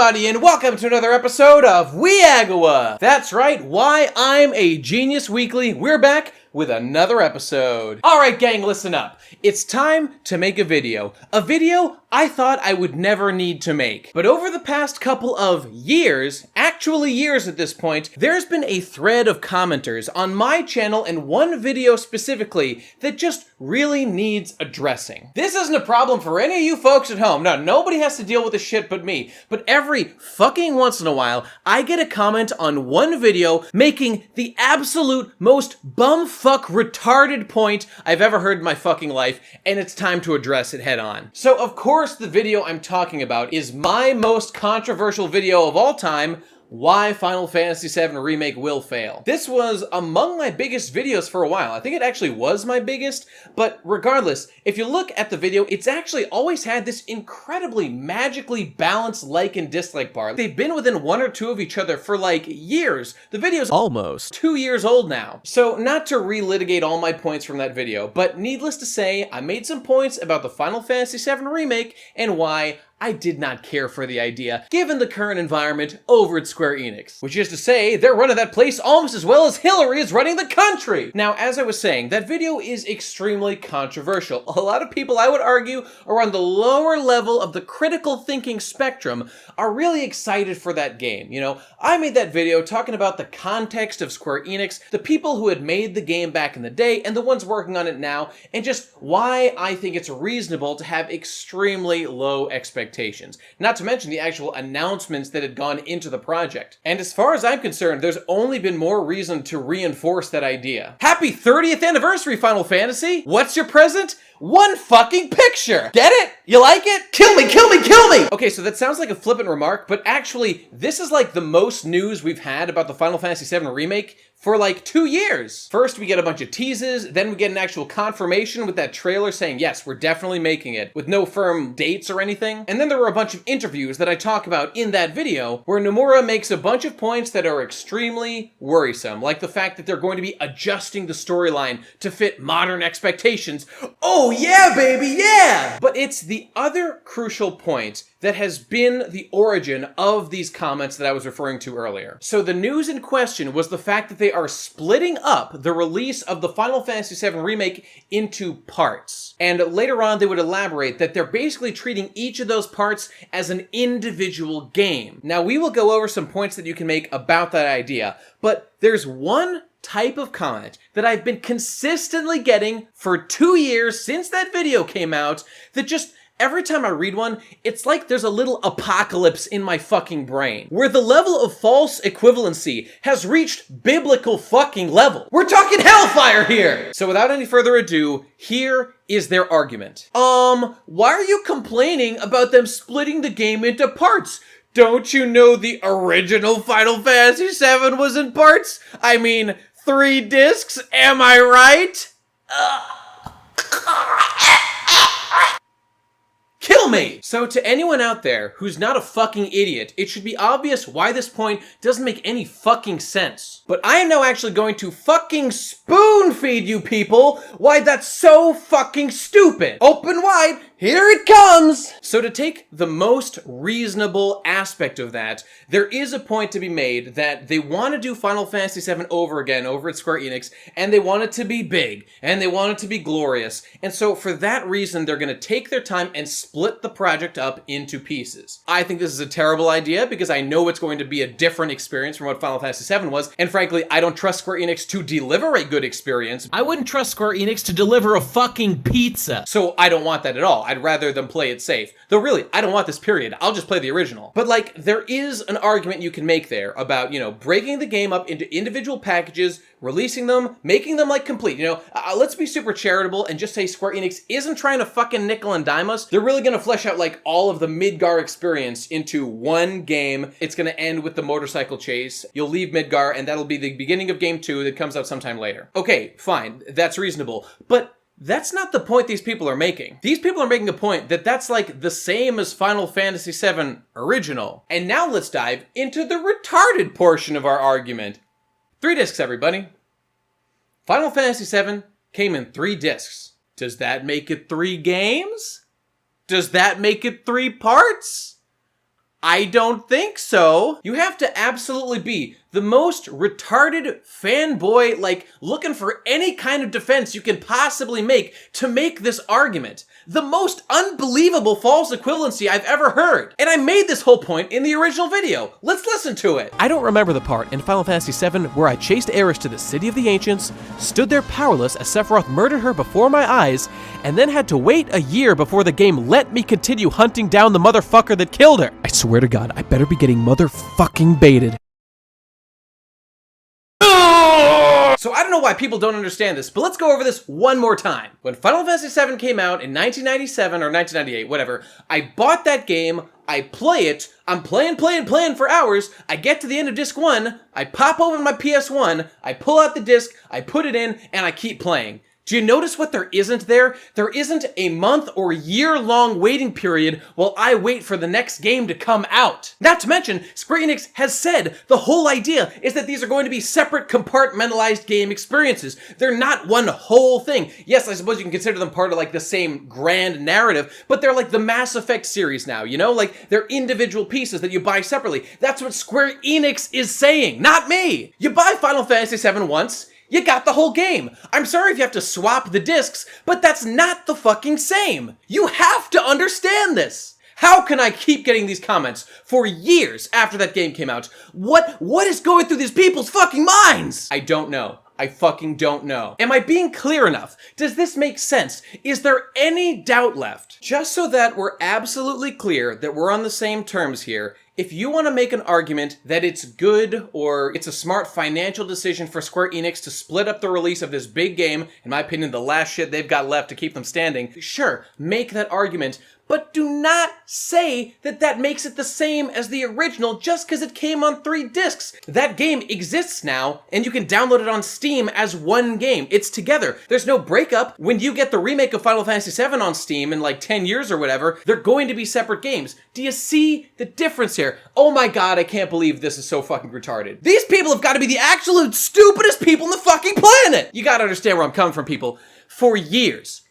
everybody, and welcome to another episode of WIAGW. That's right, Why I'm a Genius Weekly. We're back with another episode. Alright gang, listen up. It's time to make a video. A video I thought I would never need to make. But over the past couple of years, actually years at this point, there's been a thread of commenters on my channel and one video specifically that just really needs addressing. This isn't a problem for any of you folks at home. No, nobody has to deal with this shit but me. But every fucking once in a while, I get a comment on one video making the absolute most bumfuck retarded point I've ever heard in my fucking life, and it's time to address it head on. So of course the video I'm talking about is my most controversial video of all time, why Final Fantasy VII Remake will fail. This was among my biggest videos for a while. I think it actually was my biggest, but regardless, if you look at the video, it's actually always had this incredibly magically balanced like and dislike bar. They've been within one or two of each other for like years. The video's almost 2 years old now. So not to relitigate all my points from that video, but needless to say, I made some points about the Final Fantasy VII Remake and why I did not care for the idea, given the current environment over at Square Enix. Which is to say, they're running that place almost as well as Hillary is running the country! Now, as I was saying, that video is extremely controversial. A lot of people, I would argue, are on the lower level of the critical thinking spectrum, are really excited for that game. You know, I made that video talking about the context of Square Enix, the people who had made the game back in the day, and the ones working on it now, and just why I think it's reasonable to have extremely low expectations. Not to mention the actual announcements that had gone into the project. And as far as I'm concerned, there's only been more reason to reinforce that idea. Happy 30th anniversary, Final Fantasy! What's your present? One fucking picture! Get it? You like it? Kill me, kill me, kill me! Okay, so that sounds like a flippant remark, but actually, this is like the most news we've had about the Final Fantasy VII Remake for like 2 years. First, we get a bunch of teases, then we get an actual confirmation with that trailer saying, yes, we're definitely making it, with no firm dates or anything. And then there were a bunch of interviews that I talk about in that video, where Nomura makes a bunch of points that are extremely worrisome, like the fact that they're going to be adjusting the storyline to fit modern expectations. Oh yeah, baby, yeah! But it's the other crucial point that has been the origin of these comments that I was referring to earlier. So the news in question was the fact that they are splitting up the release of the Final Fantasy VII Remake into parts. And later on they would elaborate that they're basically treating each of those parts as an individual game. Now we will go over some points that you can make about that idea, but there's one type of comment that I've been consistently getting for 2 years since that video came out that just every time I read one, it's like there's a little apocalypse in my fucking brain, where the level of false equivalency has reached biblical fucking level. We're talking hellfire here! So without any further ado, here is their argument. Why are you complaining about them splitting the game into parts? Don't you know the original Final Fantasy VII was in parts? I mean, 3 discs, am I right? Kill me! So to anyone out there who's not a fucking idiot, it should be obvious why this point doesn't make any fucking sense. But I am now actually going to fucking spoon feed you people why that's so fucking stupid. Open wide, here it comes! So to take the most reasonable aspect of that, there is a point to be made that they want to do Final Fantasy VII over again over at Square Enix, and they want it to be big, and they want it to be glorious, and so for that reason they're going to take their time and split the project up into pieces. I think this is a terrible idea because I know it's going to be a different experience from what Final Fantasy VII was, and frankly, I don't trust Square Enix to deliver a good experience. I wouldn't trust Square Enix to deliver a fucking pizza. So I don't want that at all. I'd rather them play it safe. Though really, I don't want this period. I'll just play the original. But like, there is an argument you can make there about, you know, breaking the game up into individual packages, releasing them, making them like complete. You know, let's be super charitable and just say Square Enix isn't trying to fucking nickel and dime us. They're really gonna flesh out like all of the Midgar experience into one game. It's gonna end with the motorcycle chase. You'll leave Midgar and that'll be the beginning of game 2 that comes out sometime later. Okay, fine, that's reasonable. But that's not the point these people are making. These people are making a point that that's like the same as Final Fantasy VII Original. And now let's dive into the retarded portion of our argument. 3 discs, everybody. Final Fantasy VII came in 3 discs. Does that make it 3 games? Does that make it 3 parts? I don't think so. You have to absolutely be the most retarded fanboy, like, looking for any kind of defense you can possibly make to make this argument. The most unbelievable false equivalency I've ever heard. And I made this whole point in the original video. Let's listen to it. I don't remember the part in Final Fantasy VII where I chased Aerith to the City of the Ancients, stood there powerless as Sephiroth murdered her before my eyes, and then had to wait a year before the game let me continue hunting down the motherfucker that killed her. I swear to God, I better be getting motherfucking baited. So I don't know why people don't understand this, but let's go over this one more time. When Final Fantasy VII came out in 1997 or 1998, whatever, I bought that game, I play it, I'm playing for hours, I get to the end of disc 1, I pop open my PS1, I pull out the disc, I put it in, and I keep playing. Do you notice what there isn't there? There isn't a month or year-long waiting period while I wait for the next game to come out. Not to mention, Square Enix has said the whole idea is that these are going to be separate compartmentalized game experiences. They're not one whole thing. Yes, I suppose you can consider them part of like the same grand narrative, but they're like the Mass Effect series now, you know? Like they're individual pieces that you buy separately. That's what Square Enix is saying, not me. You buy Final Fantasy VII once, you got the whole game. I'm sorry if you have to swap the discs, but that's not the fucking same. You have to understand this. How can I keep getting these comments for years after that game came out? What is going through these people's fucking minds? I don't know. I fucking don't know. Am I being clear enough? Does this make sense? Is there any doubt left? Just so that we're absolutely clear that we're on the same terms here, if you want to make an argument that it's good or it's a smart financial decision for Square Enix to split up the release of this big game, in my opinion, the last shit they've got left to keep them standing, sure, make that argument. But do not say that that makes it the same as the original just because it came on 3 discs. That game exists now, and you can download it on Steam as one game. It's together. There's no breakup. When you get the remake of Final Fantasy VII on Steam in like 10 years or whatever, they're going to be separate games. Do you see the difference here? Oh my god, I can't believe this is so fucking retarded. These people have got to be the absolute stupidest people on the fucking planet! You gotta understand where I'm coming from, people. For years,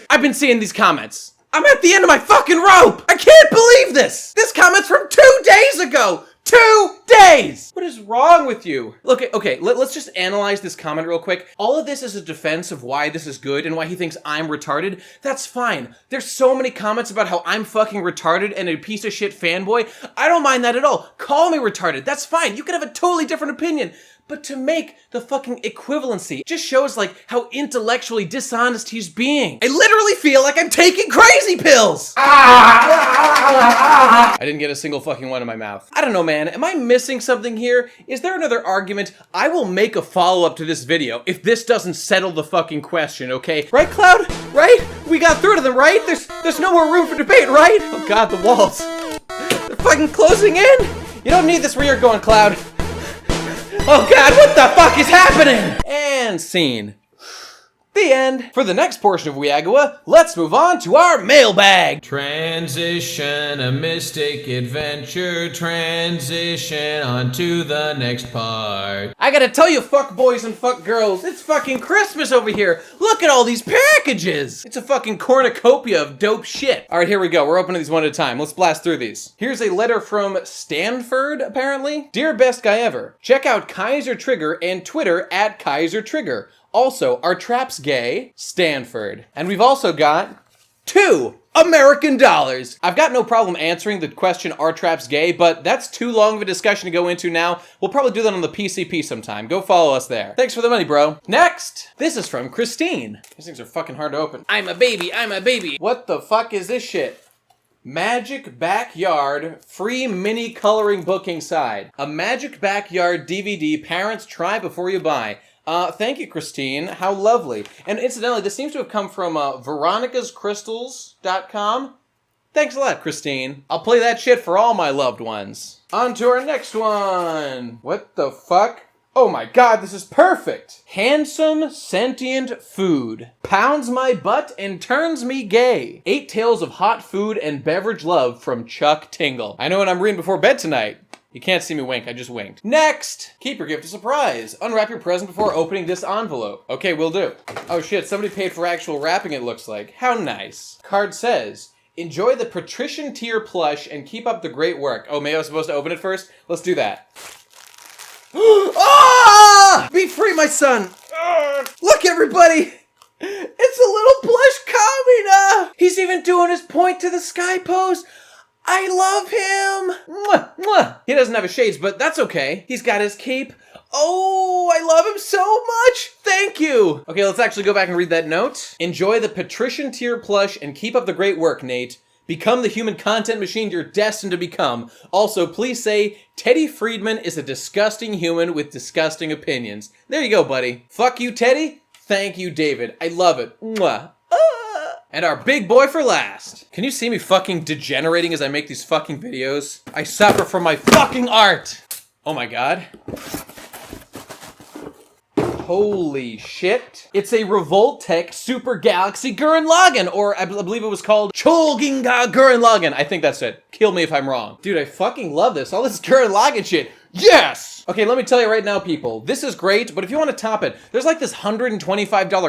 I've been seeing these comments. I'm at the end of my fucking rope! I can't believe this! This comment's from 2 days ago! 2 days! What is wrong with you? Look, okay, let's just analyze this comment real quick. All of this is a defense of why this is good and why he thinks I'm retarded. That's fine. There's so many comments about how I'm fucking retarded and a piece of shit fanboy. I don't mind that at all. Call me retarded. That's fine. You can have a totally different opinion. But to make the fucking equivalency just shows like how intellectually dishonest he's being. I literally feel like I'm taking crazy pills! I didn't get a single fucking one in my mouth. I don't know, man. Am I missing something here? Is there another argument? I will make a follow-up to this video if this doesn't settle the fucking question, okay? Right, Cloud? Right? We got through to them, right? There's no more room for debate, right? Oh god, the walls. They're fucking closing in! You don't need this where you're going, Cloud. Oh god, what the fuck is happening? And scene. The end. For the next portion of WIAGW, let's move on to our mailbag. Transition, a mystic adventure, transition onto the next part. I gotta tell you, fuck boys and fuck girls, it's fucking Christmas over here. Look at all these packages. It's a fucking cornucopia of dope shit. All right, here we go. We're opening these one at a time. Let's blast through these. Here's a letter from Stanford, apparently. Dear best guy ever, check out Kaiser Trigger and Twitter at Kaiser Trigger. Also, are traps gay? Stanford. And we've also got 2 American dollars. I've got no problem answering the question, are traps gay? But that's too long of a discussion to go into now. We'll probably do that on the PCP sometime. Go follow us there. Thanks for the money, bro. Next, this is from Christine. These things are fucking hard to open. I'm a baby, I'm a baby. What the fuck is this shit? Magic Backyard free mini coloring book inside. A Magic Backyard DVD. Parents, try before you buy. Thank you, Christine. How lovely. And incidentally, this seems to have come from, veronicascrystals.com. Thanks a lot, Christine. I'll play that shit for all my loved ones. On to our next one. What the fuck? Oh my god, this is perfect. Handsome, sentient food. Pounds my butt and turns me gay. 8 tales of hot food and beverage love from Chuck Tingle. I know what I'm reading before bed tonight. You can't see me wink, I just winked. Next! Keep your gift a surprise. Unwrap your present before opening this envelope. Okay, will do. Oh shit, somebody paid for actual wrapping, it looks like. How nice. Card says, Enjoy the patrician tier plush and keep up the great work. Oh, maybe I was supposed to open it first? Let's do that. Ah! Be free, my son! Look, everybody! It's a little plush Kamina! He's even doing his point to the sky pose. I love him! Mwah, mwah. He doesn't have his shades, but that's okay. He's got his cape. Oh, I love him so much! Thank you! Okay, let's actually go back and read that note. Enjoy the patrician tier plush and keep up the great work, Nate. Become the human content machine you're destined to become. Also, please say, Teddy Friedman is a disgusting human with disgusting opinions. There you go, buddy. Fuck you, Teddy. Thank you, David. I love it. Mwah. And our big boy for last. Can you see me fucking degenerating as I make these fucking videos? I suffer from my fucking art. Oh my god. Holy shit. It's a Revoltech Super Galaxy Gurren Lagann, or I believe it was called Cholginga Gurren Lagann. I think that's it. Kill me if I'm wrong. Dude, I fucking love this. All this Gurren Lagann shit. Yes! Okay, let me tell you right now, people. This is great, but if you want to top it, there's like this $125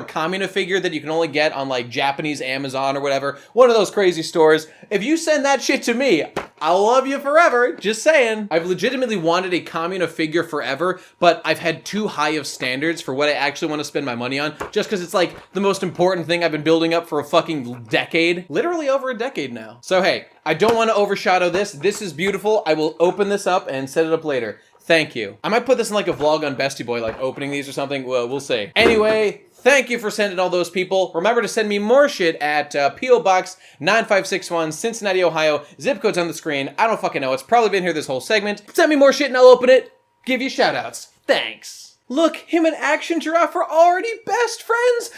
Kamina figure that you can only get on like Japanese Amazon or whatever. One of those crazy stores. If you send that shit to me, I'll love you forever. Just saying. I've legitimately wanted a Kamina figure forever, but I've had too high of standards for what I actually want to spend my money on, just because it's like the most important thing I've been building up for a fucking decade. Literally over a decade now. So hey, I don't want to overshadow this. This is beautiful. I will open this up and set it up later. Thank you. I might put this in like a vlog on Bestie Boy, like opening these or something. Well, we'll see. Anyway, thank you for sending all those people. Remember to send me more shit at P.O. Box 9561, Cincinnati, Ohio. Zip code's on the screen. I don't fucking know. It's probably been here this whole segment. Send me more shit and I'll open it. Give you shout outs. Thanks. Look, him and Action Giraffe are already best friends.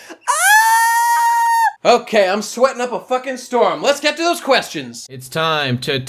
Okay, I'm sweating up a fucking storm. Let's get to those questions. It's time to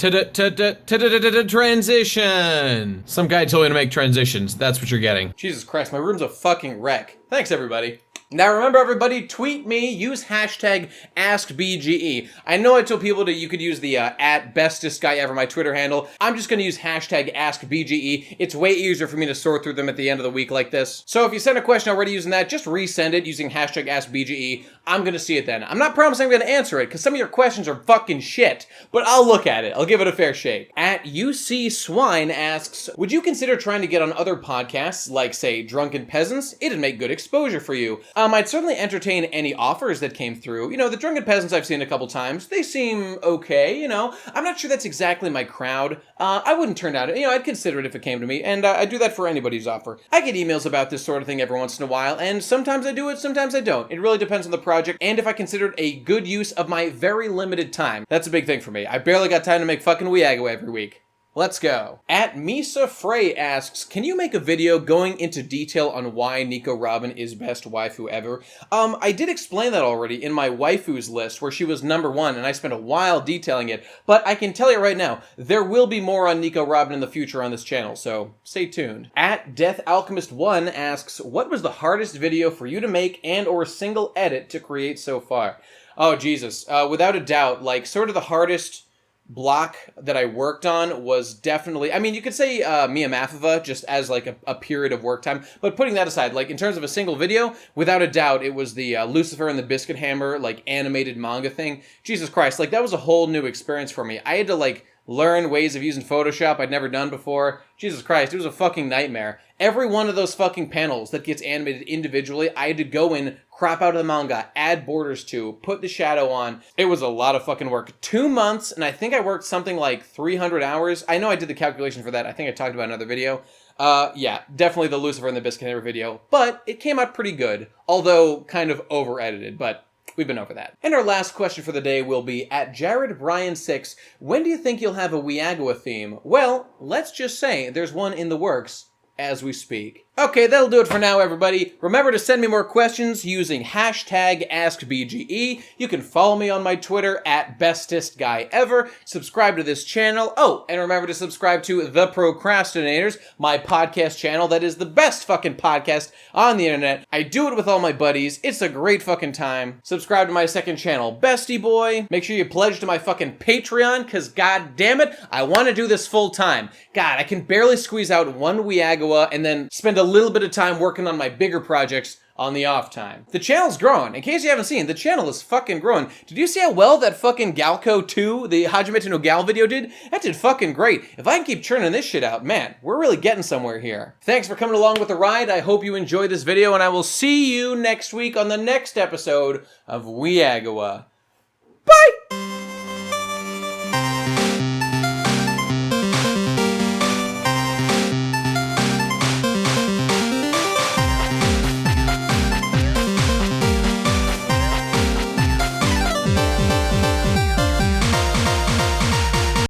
transition. Some guy told me to make transitions. That's what you're getting. Jesus Christ, my room's a fucking wreck. Thanks, everybody. Now remember, everybody, tweet me, use hashtag AskBGE. I know I told people that you could use the at bestest guy ever, my Twitter handle. I'm just going to use hashtag AskBGE. It's way easier for me to sort through them at the end of the week like this. So if you sent a question already using that, just resend it using hashtag AskBGE. I'm going to see it then. I'm not promising I'm going to answer it, because some of your questions are fucking shit, but I'll look at it. I'll give it a fair shake. At UC Swine asks, would you consider trying to get on other podcasts, like, say, Drunken Peasants? It'd make good exposure for you. I'd certainly entertain any offers that came through. You know, the Drunken Peasants I've seen a couple times. They seem okay, you know. I'm not sure that's exactly my crowd. I wouldn't turn down, I'd consider it if it came to me, and I do that for anybody's offer. I get emails about this sort of thing every once in a while, and sometimes I do it, sometimes I don't. It really depends on the project, and if I consider it a good use of my very limited time. That's a big thing for me. I barely got time to make fucking WIAGW every week. Let's go. At Misa Frey asks, can you make a video going into detail on why Nico Robin is best waifu ever? I did explain that already in my waifus list where she was #1 and I spent a while detailing it, but I can tell you right now, there will be more on Nico Robin in the future on this channel, so stay tuned. At Death Alchemist 1 asks, what was the hardest video for you to make and or single edit to create so far? Oh, Jesus. Without a doubt, like sort of the hardest block that I worked on was definitely, I mean, you could say Mia Mafova just as like a period of work time, but putting that aside, like in terms of a single video, without a doubt, it was the Lucifer and the Biscuit Hammer, like animated manga thing. Jesus Christ, like that was a whole new experience for me. I had to like learn ways of using Photoshop I'd never done before. Jesus Christ, it was a fucking nightmare. Every one of those fucking panels that gets animated individually, I had to go in, crop out of the manga, add borders to, put the shadow on. It was a lot of fucking work. 2 months, and I think I worked something like 300 hours. I know I did the calculation for that. I think I talked about it in another video. Yeah, definitely the Lucifer and the Biscuit Hammer video, but it came out pretty good, although kind of over-edited, but we've been over that. And our last question for the day will be, at Jared Bryan 6, when do you think you'll have a WIAGW theme? Well, let's just say there's one in the works as we speak. Okay, that'll do it for now, everybody. Remember to send me more questions using hashtag AskBGE. You can follow me on my Twitter at bestestguyever. Subscribe to this channel. Oh, and remember to subscribe to The Procrastinators, my podcast channel that is the best fucking podcast on the internet. I do it with all my buddies. It's a great fucking time. Subscribe to my second channel, Bestie Boy. Make sure you pledge to my fucking Patreon, because god damn it, I want to do this full time. God, I can barely squeeze out one WIAGW and then spend a little bit of time working on my bigger projects on the off time. The channel's growing. In case you haven't seen, the channel is fucking growing. Did you see how well that fucking Galco 2, the Hajime no Gal video did? That did fucking great. If I can keep churning this shit out, man, we're really getting somewhere here. Thanks for coming along with the ride. I hope you enjoyed this video, and I will see you next week on the next episode of WIAGW. Bye!